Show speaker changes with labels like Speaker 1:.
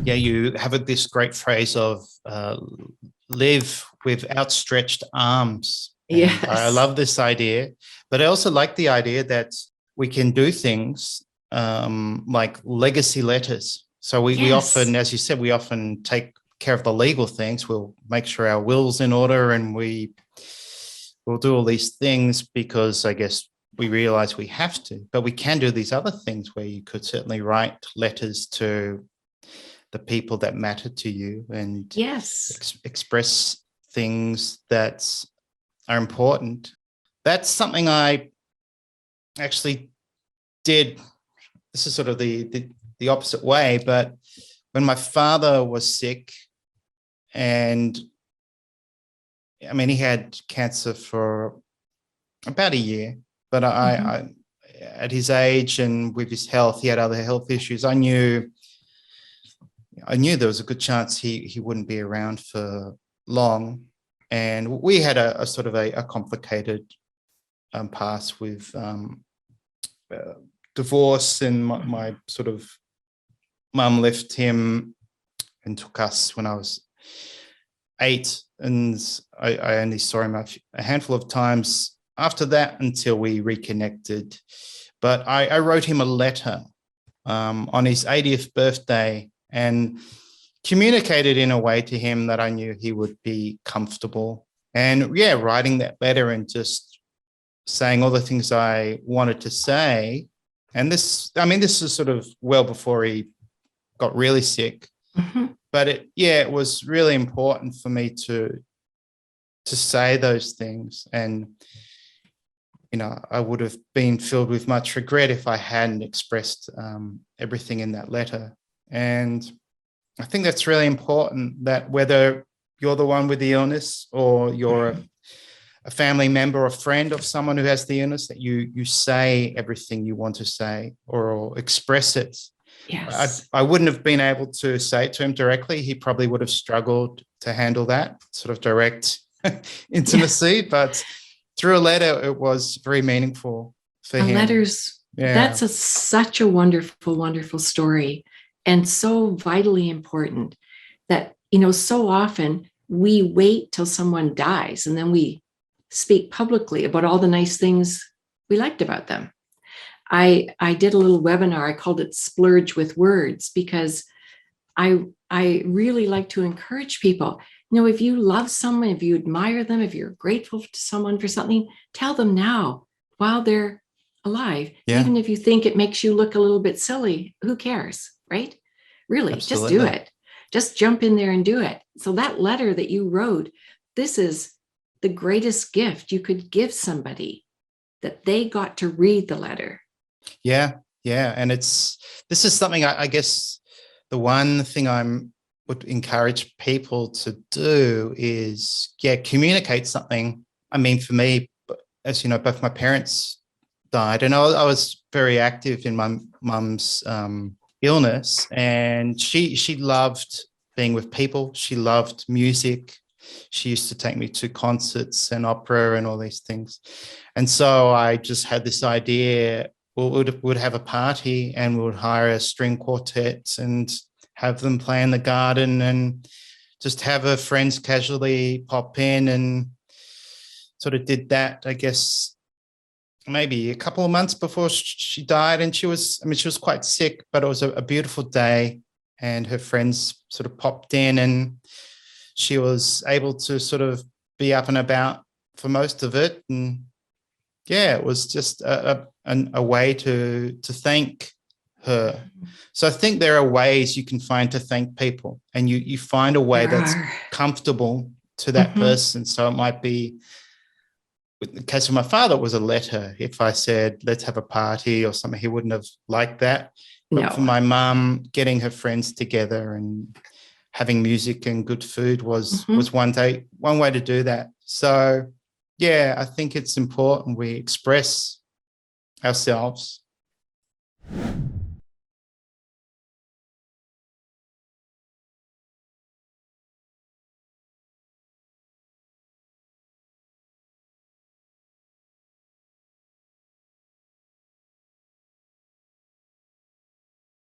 Speaker 1: Yeah, you have this great phrase of live with outstretched arms. And I
Speaker 2: Yes.
Speaker 1: love this idea, but I also like the idea that we can do things like legacy letters. So we
Speaker 2: Yes.
Speaker 1: often, as you said, we often take care of the legal things. We'll make sure our will's in order and we'll do all these things because I guess we realize we have to, but we can do these other things where you could certainly write letters to the people that matter to you and
Speaker 2: Yes.
Speaker 1: express things that are important. That's something I actually did. This is sort of the opposite way, but when my father was sick, and I mean, he had cancer for about a year, but
Speaker 2: Mhm.
Speaker 1: I at his age and with his health, he had other health issues. I knew there was a good chance he wouldn't be around for long, and we had a sort of a complicated past with uh, divorce, and my sort of mum left him and took us when I was 8, and I only saw him a handful of times after that until we reconnected. But I wrote him a letter on his 80th birthday and communicated in a way to him that I knew he would be comfortable. And yeah, writing that letter and just saying all the things I wanted to say. And this, I mean, this is sort of well before he got really sick,
Speaker 2: Mhm.
Speaker 1: but it was really important for me to say those things. And I would have been filled with much regret if I hadn't expressed everything in that letter. And I think that's really important, that whether you're the one with the illness or you're a family member or friend of someone who has the illness, that you say everything you want to say or express it.
Speaker 2: Yes.
Speaker 1: I wouldn't have been able to say it to him directly. He probably would have struggled to handle that sort of direct
Speaker 2: Yeah.
Speaker 1: intimacy, but through a letter, it was very meaningful for
Speaker 2: A
Speaker 1: him.
Speaker 2: letters,
Speaker 1: Yeah.
Speaker 2: that's such a wonderful, wonderful story and so vitally important that, so often we wait till someone dies and then we speak publicly about all the nice things we liked about them. I did a little webinar. I called it Splurge with Words because I really like to encourage people. If you love someone, if you admire them, if you're grateful to someone for something, tell them now while they're alive.
Speaker 1: Yeah,
Speaker 2: Even if you think it makes you look a little bit silly, who cares, right? Really, just do
Speaker 1: absolutely.
Speaker 2: it. Just jump in there and do it. So that letter that you wrote, this is the greatest gift you could give somebody, that they got to read the letter.
Speaker 1: Yeah, yeah. And this is something I guess the one thing would encourage people to do is, yeah, communicate something. I mean, for me, as you know, both my parents died, and I was very active in my mum's illness, and she loved being with people. She loved music. She used to take me to concerts and opera and all these things. And so I just had this idea. We'd have a party and we would hire a string quartet and have them play in the garden and just have her friends casually pop in, and sort of did that, I guess, maybe a couple of months before she died. And she was quite sick, but it was a beautiful day and her friends sort of popped in and she was able to sort of be up and about for most of it. And yeah, it was just a way to thank her. So I think there are ways you can find to thank people, and you find a way
Speaker 2: There
Speaker 1: that's
Speaker 2: are.
Speaker 1: comfortable to that
Speaker 2: Mhm.
Speaker 1: person. So it might be, in the case of my father, it was a letter. If I said, let's have a party or something, he wouldn't have liked that. But for
Speaker 2: No.
Speaker 1: my mum, getting her friends together and having music and good food was
Speaker 2: Mhm.
Speaker 1: one way to do that. So yeah, I think it's important we express ourselves.